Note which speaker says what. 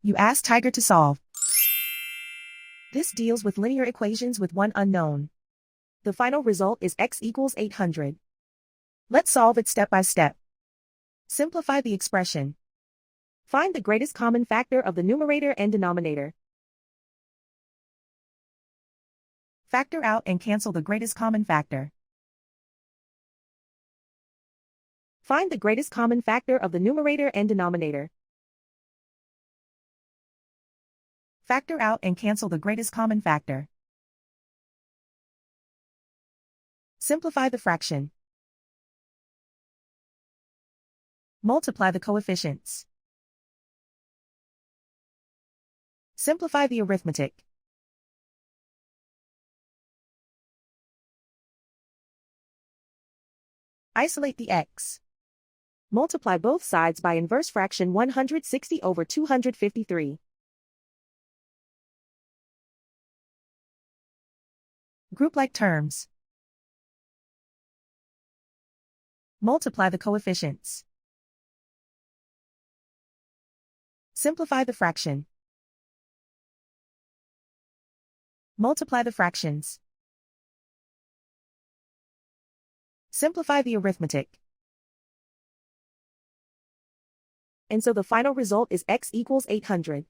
Speaker 1: You ask Tiger to solve. This deals with linear equations with one unknown. The final result is x equals 800. Let's solve it step by step. Simplify the expression. Find the greatest common factor of the numerator and denominator. Factor out and cancel the greatest common factor. Find the greatest common factor of the numerator and denominator. Factor out and cancel the greatest common factor. Simplify the fraction. Multiply the coefficients. Simplify the arithmetic. Isolate the x. Multiply both sides by inverse fraction 160 over 253. Group like terms. Multiply the coefficients. Simplify the fraction. Multiply the fractions. Simplify the arithmetic. And so the final result is x equals 800.